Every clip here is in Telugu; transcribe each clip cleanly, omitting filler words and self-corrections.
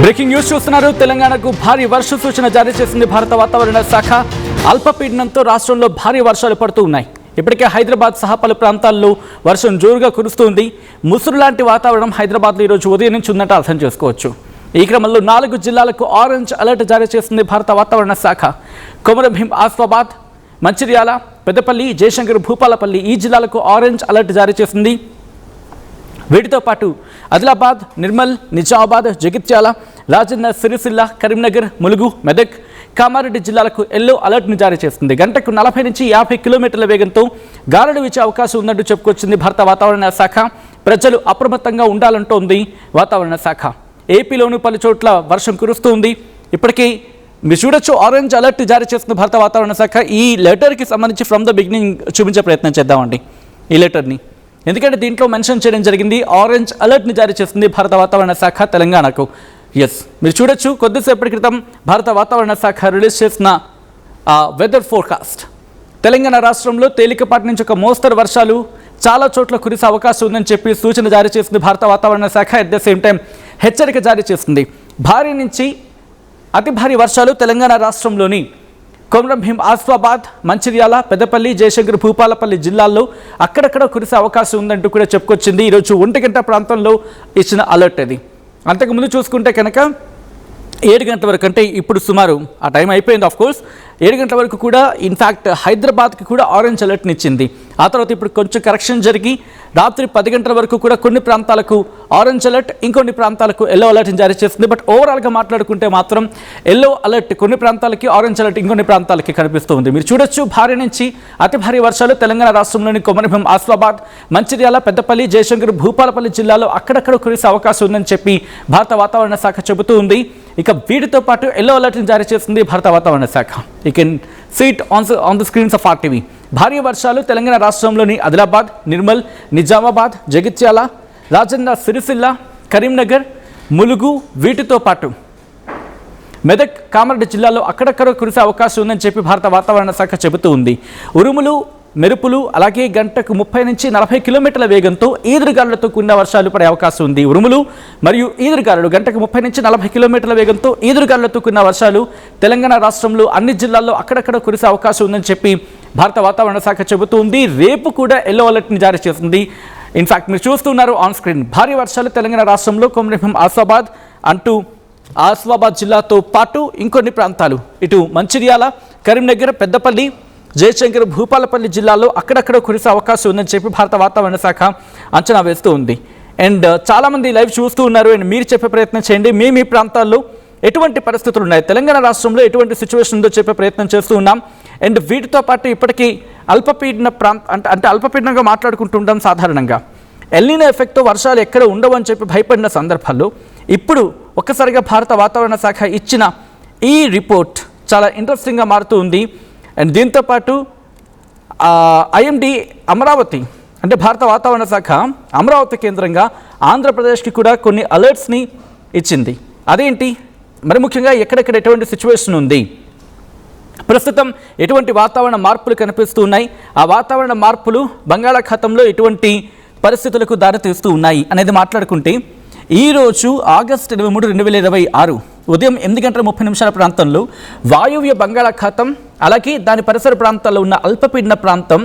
బ్రేకింగ్ న్యూస్ చూస్తున్నారు. తెలంగాణకు భారీ వర్ష సూచన జారీ చేసింది భారత వాతావరణ శాఖ. అల్పపీడనంతో రాష్ట్రంలో భారీ వర్షాలు పడుతూ ఉన్నాయి. ఇప్పటికే హైదరాబాద్ సహా పలు ప్రాంతాల్లో వర్షం జోరుగా కురుస్తుంది. ముసురు లాంటి వాతావరణం హైదరాబాద్లో ఈరోజు ఉదయం నుంచి ఉందంటే అర్థం చేసుకోవచ్చు. ఈ క్రమంలో 4 జిల్లాలకు ఆరెంజ్ అలర్ట్ జారీ చేసింది భారత వాతావరణ శాఖ. కొమరంభీం, ఆసిఫాబాద్, మంచిర్యాల, పెద్దపల్లి, జయశంకర్, భూపాలపల్లి ఈ జిల్లాలకు ఆరెంజ్ అలర్ట్ జారీ చేసింది. వీటితో పాటు ఆదిలాబాద్, నిర్మల్, నిజామాబాద్, జగిత్యాల, రాజన్న సిరిసిల్ల, కరీంనగర్, ములుగు, మెదక్, కామారెడ్డి జిల్లాలకు ఎల్లో అలర్ట్ను జారీ చేస్తుంది. గంటకు 40 నుంచి 50 కిలోమీటర్ల వేగంతో గాలులు వీచే అవకాశం ఉందంటూ చెప్పుకొచ్చింది భారత వాతావరణ శాఖ. ప్రజలు అప్రమత్తంగా ఉండాలంటోంది వాతావరణ శాఖ. ఏపీలోనూ పలు చోట్ల వర్షం కురుస్తుంది. ఇప్పటికీ మీరు చూడొచ్చు, ఆరెంజ్ అలర్ట్ జారీ చేస్తుంది భారత వాతావరణ శాఖ. ఈ లెటర్కి సంబంధించి ఫ్రమ్ ద బిగినింగ్ చూపించే ప్రయత్నం చేద్దామండి ఈ లెటర్ని. ఎందుకంటే దీంట్లో మెన్షన్ చేయడం జరిగింది, ఆరెంజ్ అలర్ట్ని జారీ చేస్తుంది భారత వాతావరణ శాఖ తెలంగాణకు. ఎస్, మీరు చూడొచ్చు, కొద్దిసేపటి క్రితం భారత వాతావరణ శాఖ రిలీజ్ చేసిన వెదర్ ఫోర్కాస్ట్. తెలంగాణ రాష్ట్రంలో తేలికపాటి నుంచి ఒక మోస్తరు వర్షాలు చాలా చోట్ల కురిసే అవకాశం ఉందని చెప్పి సూచన జారీ చేస్తుంది భారత వాతావరణ శాఖ. అట్ ద సేమ్ టైం హెచ్చరిక జారీ చేస్తుంది. భారీ నుంచి అతి భారీ వర్షాలు తెలంగాణ రాష్ట్రంలోని కొమరంభీం, ఆసిఫాబాద్, మంచిర్యాల, పెద్దపల్లి, జయశంకర్, భూపాలపల్లి జిల్లాల్లో అక్కడక్కడ కురిసే అవకాశం ఉందంటూ కూడా చెప్పుకొచ్చింది. ఈరోజు 1 గంట ప్రాంతంలో ఇచ్చిన అలర్ట్ అది. అంతకుముందు చూసుకుంటే కనుక 7 గంటల వరకు, అంటే ఇప్పుడు సుమారు ఆ టైం అయిపోయింది ఆఫ్ కోర్స్, 7 గంటల వరకు కూడా ఇన్ఫ్యాక్ట్ హైదరాబాద్కి కూడా ఆరెంజ్ అలర్ట్ని ఇచ్చింది. ఆ తర్వాత ఇప్పుడు కొంచెం కరెక్షన్ జరిగి రాత్రి 10 గంటల వరకు కూడా కొన్ని ప్రాంతాలకు ఆరెంజ్ అలర్ట్, ఇంకొన్ని ప్రాంతాలకు ఎల్లో అలర్ట్ని జారీ చేస్తుంది. బట్ ఓవరాల్గా మాట్లాడుకుంటే మాత్రం ఎల్లో అలర్ట్ కొన్ని ప్రాంతాలకి, ఆరెంజ్ అలర్ట్ ఇంకొన్ని ప్రాంతాలకి కనిపిస్తుంది. మీరు చూడొచ్చు, భారీ నుంచి అతి భారీ వర్షాలు తెలంగాణ రాష్ట్రంలోని కొమరంభీం, ఆసిఫాబాద్, మంచిర్యాల, పెద్దపల్లి, జయశంకర్, భూపాలపల్లి జిల్లాలో అక్కడక్కడ కురిసే అవకాశం ఉందని చెప్పి భారత వాతావరణ శాఖ చెబుతూ ఉంది. ఇక వీటితో పాటు ఎల్లో అలర్ట్ని జారీ చేస్తుంది భారత వాతావరణ శాఖ. You can see it on the screens of RTV. భారీ వర్షాలు తెలంగాణ రాష్ట్రంలోని ఆదిలాబాద్, నిర్మల్, నిజామాబాద్, జగిత్యాల, రాజన్న సిరిసిల్ల, కరీంనగర్, ములుగు, వీటితో పాటు మెదక్, కామారెడ్డి జిల్లాలో అక్కడక్కడ కురిసే అవకాశం ఉందని చెప్పి భారత వాతావరణ శాఖ చెబుతూ ఉంది. ఉరుములు, మెరుపులు, అలాగే గంటకు 30 నుంచి 40 కిలోమీటర్ల వేగంతో ఈదురుగాలులతో కూడిన వర్షాలు పడే అవకాశం ఉంది. ఉరుములు మరియు ఈదురుగాలులు గంటకు 30 నుంచి 40 కిలోమీటర్ల వేగంతో ఈదురుగాలులతో కూడిన వర్షాలు తెలంగాణ రాష్ట్రంలో అన్ని జిల్లాల్లో అక్కడక్కడ కురిసే అవకాశం ఉందని చెప్పి భారత వాతావరణ శాఖ చెబుతూ ఉంది. రేపు కూడా ఎల్లో అలర్ట్ని జారీ చేస్తుంది. ఇన్ఫాక్ట్ మీరు చూస్తున్నారు ఆన్ స్క్రీన్, భారీ వర్షాలు తెలంగాణ రాష్ట్రంలో కొమరంభీం, ఆసిఫాబాద్ అంటూ ఆసిఫాబాద్ జిల్లాతో పాటు ఇంకొన్ని ప్రాంతాలు, ఇటు మంచిర్యాల, కరీంనగర్, పెద్దపల్లి, జయశంకర్, భూపాలపల్లి జిల్లాలో అక్కడక్కడ కురిసే అవకాశం ఉందని చెప్పి భారత వాతావరణ శాఖ అంచనా వేస్తూ ఉంది. అండ్ చాలామంది లైవ్ చూస్తూ ఉన్నారు. అండ్ మీరు చెప్పే ప్రయత్నం చేయండి, మీ ప్రాంతాల్లో ఎటువంటి పరిస్థితులు ఉన్నాయి, తెలంగాణ రాష్ట్రంలో ఎటువంటి సిచ్యువేషన్ ఉందో చెప్పే ప్రయత్నం చేస్తూ ఉన్నాం. అండ్ వీటితో పాటు ఇప్పటికీ అల్పపీడన అంటే అల్పపీడనంగా మాట్లాడుకుంటుంటాం సాధారణంగా. ఎల్నినో ఎఫెక్ట్తో వర్షాలు ఎక్కడ ఉండవని చెప్పి భయపడిన సందర్భాల్లో ఇప్పుడు ఒక్కసారిగా భారత వాతావరణ శాఖ ఇచ్చిన ఈ రిపోర్ట్ చాలా ఇంట్రెస్టింగ్గా మారుతూ ఉంది. అండ్ దీంతోపాటు IMD అమరావతి, అంటే భారత వాతావరణ శాఖ అమరావతి కేంద్రంగా ఆంధ్రప్రదేశ్కి కూడా కొన్ని అలర్ట్స్ని ఇచ్చింది. అదేంటి, మరి ముఖ్యంగా ఎక్కడెక్కడ ఎటువంటి సిచ్యువేషన్ ఉంది, ప్రస్తుతం ఎటువంటి వాతావరణ మార్పులు కనిపిస్తూ ఉన్నాయి, ఆ వాతావరణ మార్పులు బంగాళాఖాతంలో ఎటువంటి పరిస్థితులకు దారితీస్తూ ఉన్నాయి అనేది మాట్లాడుకుంటే, ఈరోజు ఆగస్టు 23, 2026 ఉదయం 8:30 ప్రాంతంలో వాయువ్య బంగాళాఖాతం, అలాగే దాని పరిసర ప్రాంతాల్లో ఉన్న అల్పపీడన ప్రాంతం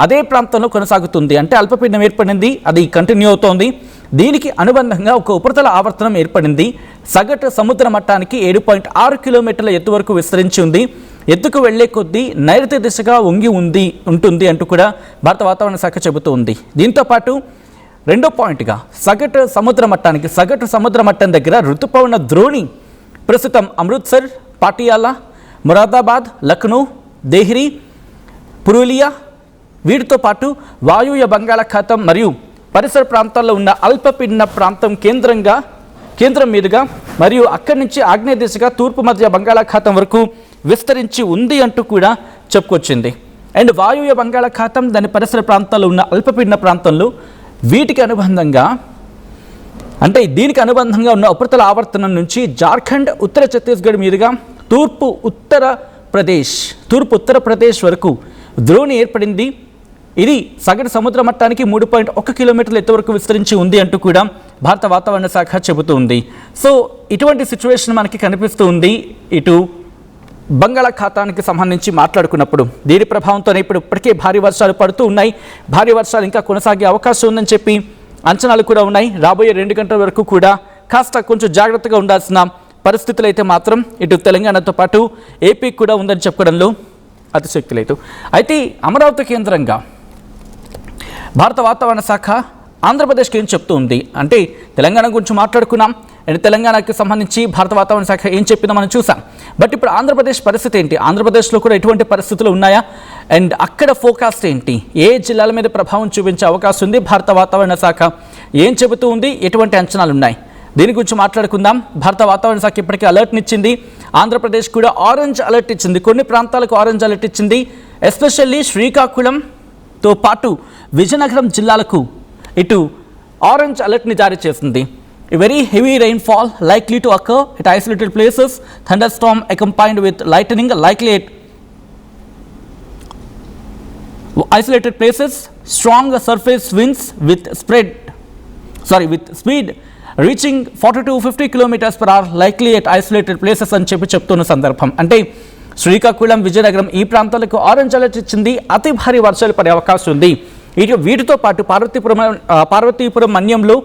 అదే ప్రాంతంలో కొనసాగుతుంది. అంటే అల్పపీడనం ఏర్పడింది, అది కంటిన్యూ అవుతోంది. దీనికి అనుబంధంగా ఒక ఉపరితల ఆవర్తనం ఏర్పడింది. సగటు సముద్ర మట్టానికి 7.6 కిలోమీటర్ల ఎత్తు వరకు విస్తరించి ఉంది. ఎత్తుకు వెళ్లే కొద్దీ నైరుతి దిశగా ఉంటుంది అంటూ కూడా భారత వాతావరణ శాఖ చెబుతూ ఉంది. దీంతోపాటు రెండో పాయింట్గా సగటు సముద్ర మట్టం దగ్గర ఋతుపవన ద్రోణి ప్రస్తుతం అమృత్సర్, పాటియాలా, మురాదాబాద్, లక్నో, దేహ్రీ, పురూలియా వీటితో పాటు వాయువ్య బంగాళాఖాతం మరియు పరిసర ప్రాంతాల్లో ఉన్న అల్పపీడన ప్రాంతం కేంద్రం మీదుగా మరియు అక్కడి నుంచి ఆగ్నేయ దిశగా తూర్పు మధ్య బంగాళాఖాతం వరకు విస్తరించి ఉంది అంటూ కూడా చెప్పుకొచ్చింది. అండ్ వాయువ్య బంగాళాఖాతం, దాని పరిసర ప్రాంతాల్లో ఉన్న అల్పపీడన ప్రాంతంలో వీటికి అనుబంధంగా, అంటే దీనికి అనుబంధంగా ఉన్న ఉపరితల ఆవర్తనం నుంచి జార్ఖండ్, ఉత్తర ఛత్తీస్గఢ్ మీదుగా తూర్పు ఉత్తరప్రదేశ్ వరకు ద్రోణి ఏర్పడింది. ఇది సగటు సముద్ర మట్టానికి 3.1 కిలోమీటర్ల ఎత్తు వరకు విస్తరించి ఉంది అంటూ కూడా భారత వాతావరణ శాఖ చెబుతూ ఉంది. సో ఇటువంటి సిచ్యువేషన్ మనకి కనిపిస్తూ ఉంది ఇటు బంగాళాఖాతానికి సంబంధించి మాట్లాడుకున్నప్పుడు. దీని ప్రభావంతోనే ఇప్పటికే భారీ వర్షాలు పడుతూ ఉన్నాయి. భారీ వర్షాలు ఇంకా కొనసాగే అవకాశం ఉందని చెప్పి అంచనాలు కూడా ఉన్నాయి. రాబోయే 2 గంటల వరకు కూడా కాస్త కొంచెం జాగ్రత్తగా ఉండాల్సిన పరిస్థితులు అయితే మాత్రం ఇటు తెలంగాణతో పాటు ఏపీకి కూడా ఉందని చెప్పుకోవడంలో అతిశక్తి లేదు. అయితే అమరావతి కేంద్రంగా భారత వాతావరణ శాఖ ఆంధ్రప్రదేశ్కి ఏం చెప్తూ ఉంది అంటే, తెలంగాణ గురించి మాట్లాడుకున్నాం అండ్ తెలంగాణకి సంబంధించి భారత వాతావరణ శాఖ ఏం చెప్పిందో మనం చూసాం. బట్ ఇప్పుడు ఆంధ్రప్రదేశ్ పరిస్థితి ఏంటి, ఆంధ్రప్రదేశ్లో కూడా ఎటువంటి పరిస్థితులు ఉన్నాయా అండ్ అక్కడ ఫోకాస్ట్ ఏంటి, ఏ జిల్లాల మీద ప్రభావం చూపించే అవకాశం ఉంది, భారత వాతావరణ శాఖ ఏం చెబుతూ ఉంది, ఎటువంటి అంచనాలు ఉన్నాయి, దీని గురించి మాట్లాడుకుందాం. భారత వాతావరణ శాఖ ఇప్పటికే అలర్ట్నిచ్చింది. ఆంధ్రప్రదేశ్ కూడా ఆరెంజ్ అలర్ట్ ఇచ్చింది, కొన్ని ప్రాంతాలకు ఆరెంజ్ అలర్ట్ ఇచ్చింది. ఎస్పెషల్లీ శ్రీకాకుళంతో పాటు విజయనగరం జిల్లాలకు ఇటు ఆరెంజ్ అలర్ట్ని జారీ చేసింది. Very heavy rainfall likely to occur at isolated places, thunderstorm accompanied with lightning likely at isolated places, strong surface winds with speed reaching 40 to 50 kilometers per hour likely at isolated places అని చెప్తున్న సందర్భం. అంటే శ్రీకాకుళం, విజయనగరం ఈ ప్రాంతాలకు ఆరెంజ్ అలర్ట్ ఇచ్చింది. అతి భారీ వర్షాలు పడే అవకాశం ఉంది. వీటితో పాటు పార్వతీపురం మన్యంలో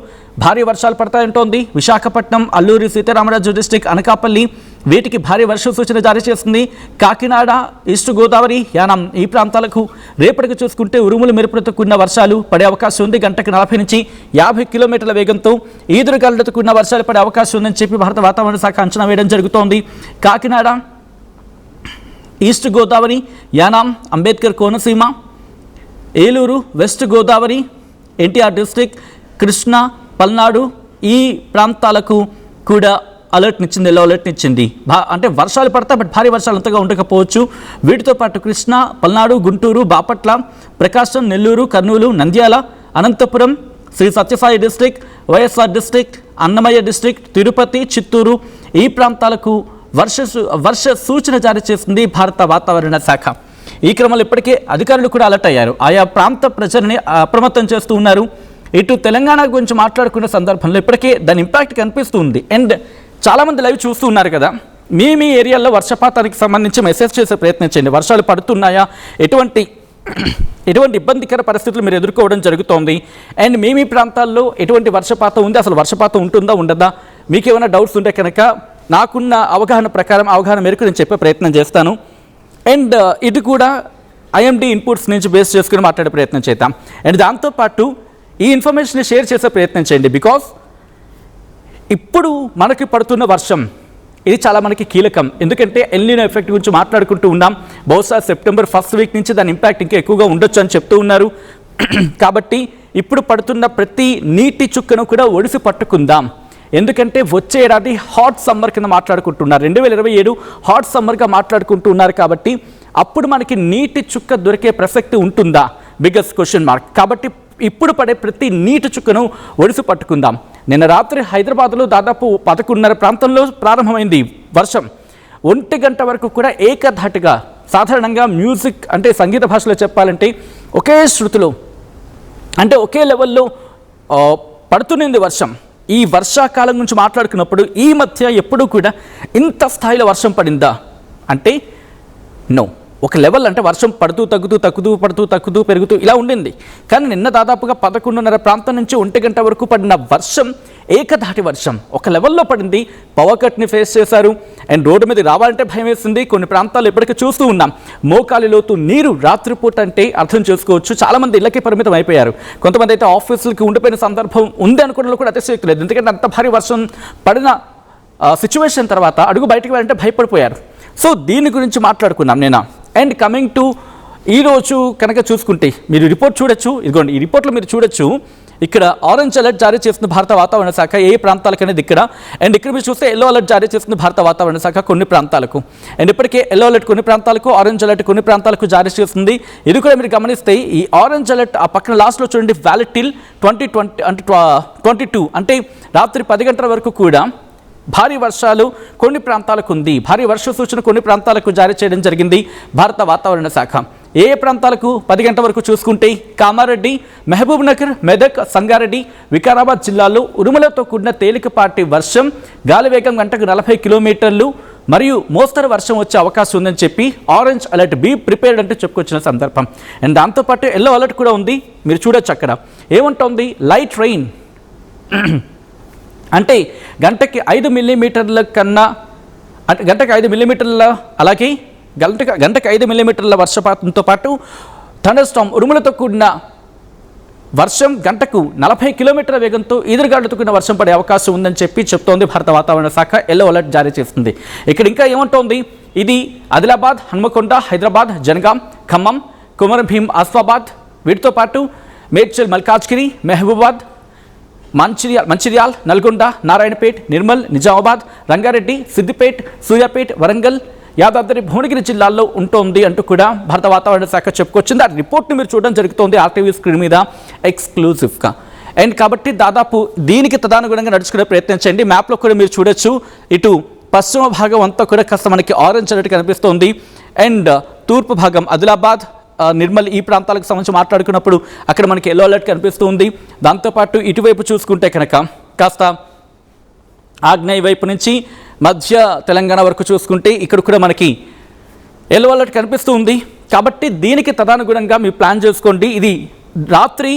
భారీ వర్షాలు పడతాయంటోంది. విశాఖపట్నం, అల్లూరి సీతారామరాజు డిస్టిక్, అనకాపల్లి వీటికి భారీ వర్ష సూచన జారీ చేస్తుంది. కాకినాడ, ఈస్ట్ గోదావరి, యానం ఈ ప్రాంతాలకు రేపటికి చూసుకుంటే ఉరుములు మెరుపులతో కూడిన వర్షాలు పడే అవకాశం ఉంది. గంటకు 40 నుంచి 50 కిలోమీటర్ల వేగంతో ఈదురుగాలులతో కూడిన వర్షాలు పడే అవకాశం ఉందని చెప్పి భారత వాతావరణ శాఖ అంచనా వేయడం జరుగుతోంది. Kakinada, east Godavari, Yanam, Ambedkar Konaseema, Eluru, west Godavari, NTR district, Krishna, Palnadu ఈ ప్రాంతాలకు కూడా అలర్ట్నిచ్చింది, ఎల్లో అలర్ట్నిచ్చింది. అంటే వర్షాలు పడతాయి, బట్ భారీ వర్షాలు అంతగా ఉండకపోవచ్చు. వీటితో పాటు Krishna, Palnadu, Guntur, Bapatla, Prakasam, Nellore, Kurnool, Nandyal, Anantapur, Sri Sathya Sai district, YSR district, Annamayya district, Tirupati, Chittoor ఈ ప్రాంతాలకు వర్ష సూచన జారీ చేసింది భారత వాతావరణ శాఖ. ఈ క్రమంలో ఇప్పటికే అధికారులు కూడా అలర్ట్ అయ్యారు. ఆయా ప్రాంత ప్రజల్ని అప్రమత్తం చేస్తూ ఉన్నారు. ఇటు తెలంగాణ గురించి మాట్లాడుకున్న సందర్భంలో ఇప్పటికే దాని ఇంపాక్ట్ కనిపిస్తుంది. అండ్ చాలామంది లైవ్ చూస్తూ ఉన్నారు కదా, మీ ఏరియాలో వర్షపాతానికి సంబంధించి మెసేజ్ చేసే ప్రయత్నం చేయండి. వర్షాలు పడుతున్నాయా, ఎటువంటి ఇబ్బందికర పరిస్థితులు మీరు ఎదుర్కోవడం జరుగుతోంది అండ్ మీ ప్రాంతాల్లో ఎటువంటి వర్షపాతం ఉంది, అసలు వర్షపాతం ఉంటుందా ఉండదా, మీకు ఏమైనా డౌట్స్ ఉంటే కనుక నాకున్న అవగాహన మేరకు నేను చెప్పే ప్రయత్నం చేస్తాను. అండ్ ఇది కూడా ఐఎండి ఇన్పుట్స్ నుంచి బేస్ చేసుకుని మాట్లాడే ప్రయత్నం చేద్దాం. అండ్ దాంతోపాటు ఈ ఇన్ఫర్మేషన్ షేర్ చేసే ప్రయత్నం చేయండి. బికాస్ ఇప్పుడు మనకి పడుతున్న వర్షం ఇది చాలా మనకి కీలకం. ఎందుకంటే ఎల్నినో ఎఫెక్ట్ గురించి మాట్లాడుకుంటూ ఉన్నాం. బహుశా సెప్టెంబర్ 1st వీక్ నుంచి దాని ఇంపాక్ట్ ఇంకా ఎక్కువగా ఉండొచ్చు అని చెప్తూ ఉన్నారు. కాబట్టి ఇప్పుడు పడుతున్న ప్రతి నీటి చుక్కను కూడా ఒడిసి పట్టుకుందాం. ఎందుకంటే వచ్చే ఏడాది హాట్ సమ్మర్ కింద మాట్లాడుకుంటున్నారు, 2027 హాట్ సమ్మర్గా మాట్లాడుకుంటూ ఉన్నారు. కాబట్టి అప్పుడు మనకి నీటి చుక్క దొరికే ప్రసక్తి ఉంటుందా, బిగ్గెస్ట్ క్వశ్చన్ మార్క్. కాబట్టి ఇప్పుడు పడే ప్రతి నీటి చుక్కను ఒడిసి పట్టుకుందాం. నిన్న రాత్రి హైదరాబాద్లో దాదాపు 11:30 ప్రాంతంలో ప్రారంభమైంది వర్షం. 1 గంట వరకు కూడా ఏకధాటిగా, సాధారణంగా మ్యూజిక్ అంటే సంగీత భాషలో చెప్పాలంటే ఒకే శృతిలో అంటే ఒకే లెవెల్లో పడుతున్నది వర్షం. ఈ వర్షాకాలం గురించి మాట్లాడుకున్నప్పుడు ఈ మధ్య ఎప్పుడూ కూడా ఇంత స్థాయిలో వర్షం పడిందా అంటే నో. ఒక లెవెల్ అంటే వర్షం పడుతూ తగ్గుతూ పెరుగుతూ ఇలా ఉండింది. కానీ నిన్న దాదాపుగా 11:30 ప్రాంతం నుంచి 1 గంట వరకు పడిన వర్షం ఏకధాటి వర్షం ఒక లెవెల్లో పడింది. పవర్ కట్ని ఫేస్ చేశారు అండ్ రోడ్డు మీద రావాలంటే భయం వేసింది. కొన్ని ప్రాంతాలు ఇప్పటికీ చూస్తూ ఉన్నాం, మోకాలి లోతు నీరు రాత్రిపూట అంటే అర్థం చేసుకోవచ్చు. చాలామంది ఇళ్ళకి పరిమితం అయిపోయారు. కొంతమంది అయితే ఆఫీసులకి ఉండిపోయిన సందర్భం ఉంది అనుకోవడంలో కూడా అతిశయోక్తి లేదు. ఎందుకంటే అంత భారీ వర్షం పడిన సిచ్యువేషన్ తర్వాత అడుగు బయటకు వెళ్ళాలంటే భయపడిపోయారు. సో దీని గురించి మాట్లాడుకున్నాం నేను. అండ్ కమింగ్ టు ఈరోజు కనుక చూసుకుంటే మీరు రిపోర్ట్ చూడొచ్చు. ఇదిగోండి, ఈ రిపోర్ట్లో మీరు చూడొచ్చు ఇక్కడ ఆరెంజ్ అలర్ట్ జారీ చేస్తుంది భారత వాతావరణ శాఖ ఏ ప్రాంతాలకనేది ఇక్కడ. అండ్ ఇక్కడ మీరు చూస్తే ఎల్లో అలర్ట్ జారీ చేస్తుంది భారత వాతావరణ శాఖ కొన్ని ప్రాంతాలకు. అండ్ ఇప్పటికే ఎల్లో అలర్ట్ కొన్ని ప్రాంతాలకు, ఆరెంజ్ అలర్ట్ కొన్ని ప్రాంతాలకు జారీ చేస్తుంది. ఇది కూడా మీరు గమనిస్తే ఈ ఆరెంజ్ అలర్ట్ ఆ పక్కన లాస్ట్లో చూడండి, వ్యాలిడ్ టిల్ 2022 అంటే రాత్రి 10 గంటల వరకు కూడా భారీ వర్షాలు కొన్ని ప్రాంతాలకు ఉంది. భారీ వర్ష సూచన కొన్ని ప్రాంతాలకు జారీ చేయడం జరిగింది భారత వాతావరణ శాఖ. ఏ ప్రాంతాలకు 10 గంటల వరకు చూసుకుంటే కామారెడ్డి, మహబూబ్ నగర్, మెదక్, సంగారెడ్డి, వికారాబాద్ జిల్లాల్లో ఉరుములతో కూడిన తేలికపాటి వర్షం, గాలి వేగం గంటకు 40 కిలోమీటర్లు మరియు మోస్తరు వర్షం వచ్చే అవకాశం ఉందని చెప్పి ఆరెంజ్ అలర్ట్, బీ ప్రిపేర్డ్ అంటే చెప్పుకొచ్చిన సందర్భం. అండ్ దాంతోపాటు ఎల్లో అలర్ట్ కూడా ఉంది. మీరు చూడొచ్చు అక్కడ ఏముంటుంది, లైట్ రెయిన్ అంటే గంటకి 5 మిల్లీమీటర్ల కన్నా, అంటే గంటకి 5 మిల్లీమీటర్ల, అలాగే గంటకి 5 మిల్లీమీటర్ల వర్షపాతంతో పాటు థండర్ స్టార్మ్, ఉరుములతో కూడిన వర్షం, గంటకు 40 కిలోమీటర్ల వేగంతో ఈదురుగాలులతో కూడిన వర్షం పడే అవకాశం ఉందని చెప్పి చెప్తోంది భారత వాతావరణ శాఖ. ఎల్లో అలర్ట్ జారీ చేస్తుంది. ఇక్కడ ఇంకా ఏమంటోంది, ఇది ఆదిలాబాద్, హన్మకొండ, హైదరాబాద్, జనగాం, ఖమ్మం, కుమరంభీం, ఆసిఫాబాద్, వీటితో పాటు మేడ్చల్, మల్కాజ్గిరి, మహబూబాద్, మంచిర్యాల్, నల్గొండ, నారాయణపేట్, నిర్మల్, నిజామాబాద్, రంగారెడ్డి, సిద్దిపేట్, సూర్యాపేట్, వరంగల్, యాదాద్రి, భువనగిరి జిల్లాల్లో ఉంటుంది అంటూ కూడా భారత వాతావరణ శాఖ చెప్పుకొచ్చింది. ఆ రిపోర్ట్ని మీరు చూడడం జరుగుతోంది ఆర్టీవీ స్క్రీన్ మీద ఎక్స్క్లూజివ్గా. అండ్ కాబట్టి దాదాపు దీనికి తదనుగుణంగా నడుచుకునే ప్రయత్నం చేయండి. మ్యాప్లో కూడా మీరు చూడొచ్చు, ఇటు పశ్చిమ భాగం అంతా కూడా కాస్త మనకి ఆరెంజ్ అలర్ట్ కనిపిస్తోంది. అండ్ తూర్పు భాగం ఆదిలాబాద్, నిర్మల్, ఈ ప్రాంతాలకు సంబంధించి మాట్లాడుకున్నప్పుడు అక్కడ మనకి ఎల్లో అలర్ట్ కనిపిస్తుంది. దాంతోపాటు ఇటువైపు చూసుకుంటే కనుక కాస్త ఆగ్నేయ వైపు నుంచి మధ్య తెలంగాణ వరకు చూసుకుంటే ఇక్కడ కూడా మనకి ఎల్లో అలర్ట్ కనిపిస్తూ ఉంది. కాబట్టి దీనికి తదనుగుణంగా మీరు ప్లాన్ చేసుకోండి. ఇది రాత్రి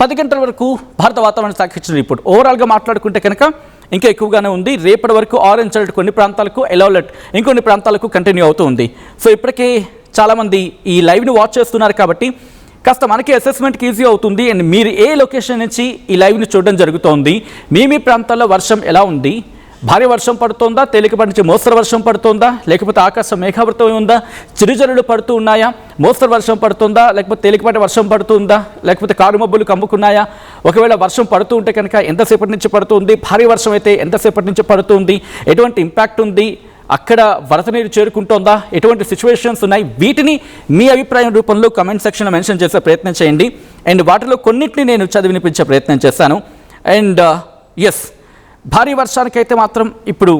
10 గంటల వరకు భారత వాతావరణ శాఖ ఇచ్చిన రిపోర్ట్. ఓవరాల్గా మాట్లాడుకుంటే కనుక ఇంకా ఎక్కువగానే ఉంది. రేపటి వరకు ఆరెంజ్ అలర్ట్ కొన్ని ప్రాంతాలకు, ఎల్లో అలర్ట్ ఇంకొన్ని ప్రాంతాలకు కంటిన్యూ అవుతూ ఉంది. సో ఇప్పటికే చాలామంది ఈ లైవ్ని వాచ్ చేస్తున్నారు కాబట్టి కాస్త మనకి అసెస్మెంట్కి ఈజీ అవుతుంది. అండ్ మీరు ఏ లొకేషన్ నుంచి ఈ లైవ్ని చూడడం జరుగుతోంది, మీ ప్రాంతాల్లో వర్షం ఎలా ఉంది, భారీ వర్షం పడుతోందా, తేలికపాటి నుంచి మోస్తరు వర్షం పడుతోందా, లేకపోతే ఆకాశం మేఘావృతం ఉందా, చిరుజల్లులు పడుతూ ఉన్నాయా, మోస్తరు వర్షం పడుతుందా, లేకపోతే తేలికపాటి వర్షం పడుతుందా, లేకపోతే కారుమబ్బులు కమ్ముకున్నాయా, ఒకవేళ వర్షం పడుతూ ఉంటే కనుక ఎంతసేపటి నుంచి పడుతుంది, భారీ వర్షం అయితే ఎంతసేపటి నుంచి పడుతుంది, ఎటువంటి ఇంపాక్ట్ ఉంది, అక్కడ వరద నీరు చేరుకుంటోందా, ఎటువంటి సిచ్యువేషన్స్ ఉన్నాయి, వీటిని మీ అభిప్రాయం రూపంలో కమెంట్ సెక్షన్లో మెన్షన్ చేసే ప్రయత్నం చేయండి. అండ్ వాటిలో కొన్నింటిని నేను చదివి వినిపించే ప్రయత్నం చేశాను. అండ్ ఎస్, భారీ వర్షానికైతే మాత్రం ఇప్పుడు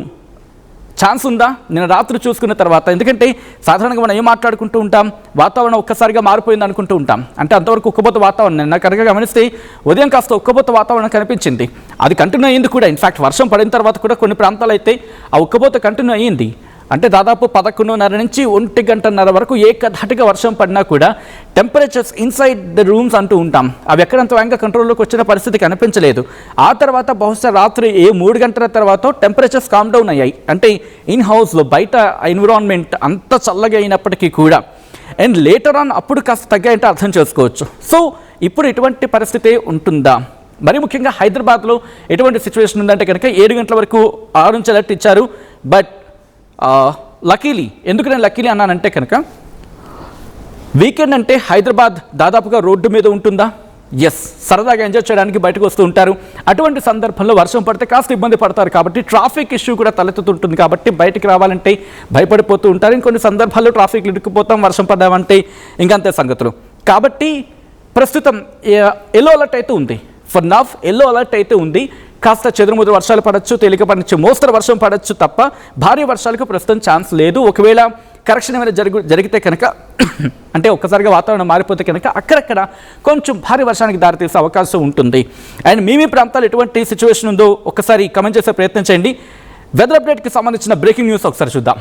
ఛాన్స్ ఉందా నేను రాత్రి చూసుకున్న తర్వాత? ఎందుకంటే సాధారణంగా మనం ఏం మాట్లాడుకుంటూ ఉంటాం, వాతావరణం ఒక్కసారిగా మారిపోయింది అనుకుంటూ ఉంటాం. అంటే అంతవరకు ఉక్కబోత వాతావరణం, నిన్న కనుక గమనిస్తే ఉదయం కాస్త ఉక్కబోత వాతావరణం కనిపించింది. అది కంటిన్యూ అయ్యింది కూడా. ఇన్ఫ్యాక్ట్ వర్షం పడిన తర్వాత కూడా కొన్ని ప్రాంతాలు అయితే ఆ ఉక్కబోత కంటిన్యూ అయ్యింది. అంటే దాదాపు 11:30 నుంచి 1:30 వరకు ఏకధాటిగా వర్షం పడినా కూడా టెంపరేచర్స్ ఇన్సైడ్ ద రూమ్స్ అంటూ ఉంటాం, అవి ఎక్కడంత వేగంగా కంట్రోల్లోకి వచ్చిన పరిస్థితి కనిపించలేదు. ఆ తర్వాత బహుశా రాత్రి 3 గంటల తర్వాత టెంపరేచర్స్ కామ్ డౌన్ అయ్యాయి. అంటే ఇన్ హౌస్లో బయట ఎన్విరాన్మెంట్ అంత చల్లగా అయినప్పటికీ కూడా. అండ్ లేటర్ ఆన్ అప్పుడు కాస్త తగ్గాయంటే అర్థం చేసుకోవచ్చు. సో ఇప్పుడు ఇటువంటి పరిస్థితి ఉంటుందా? మరి ముఖ్యంగా హైదరాబాద్లో ఎటువంటి సిచ్యువేషన్ ఉందంటే కనుక 7 గంటల వరకు ఆరెంజ్ అలర్ట్ ఇచ్చారు. బట్ లక్కీలీ, ఎందుకు నేను లక్కీలీ అన్నానంటే కనుక వీకెండ్ అంటే హైదరాబాద్ దాదాపుగా రోడ్డు మీద ఉంటుందా? ఎస్, సరదాగా ఎంజాయ్ చేయడానికి బయటకు వస్తూ ఉంటారు. అటువంటి సందర్భంలో వర్షం పడితే కాస్త ఇబ్బంది పడతారు కాబట్టి ట్రాఫిక్ ఇష్యూ కూడా తలెత్తుతుంటుంది. కాబట్టి బయటికి రావాలంటే భయపడిపోతూ ఉంటారు. ఇంకొన్ని సందర్భాల్లో ట్రాఫిక్ ఇరుక్కుపోతాం, వర్షం పడ్డామంటే ఇంకంతే సంగతులు. కాబట్టి ప్రస్తుతం ఎల్లో అలర్ట్ అయితే ఉంది. ఫర్ నవ్ ఎల్లో అలర్ట్ అయితే ఉంది. కాస్త చెదురుముదురు వర్షాలు పడవచ్చు, తేలికపాటి నుంచి మోస్తరు వర్షం పడవచ్చు తప్ప భారీ వర్షాలకు ప్రస్తుతం ఛాన్స్ లేదు. ఒకవేళ కరెక్షన్ ఏమైనా జరిగితే కనుక అంటే ఒక్కసారిగా వాతావరణం మారిపోతే కనుక అక్కడక్కడ కొంచెం భారీ వర్షానికి దారితీసే అవకాశం ఉంటుంది. అండ్ మీ ప్రాంతాలు ఎటువంటి సిచ్యువేషన్ ఉందో ఒక్కసారి కమెంట్ చేసే ప్రయత్నం చేయండి. వెదర్ అప్డేట్కి సంబంధించిన బ్రేకింగ్ న్యూస్ ఒకసారి చూద్దాం.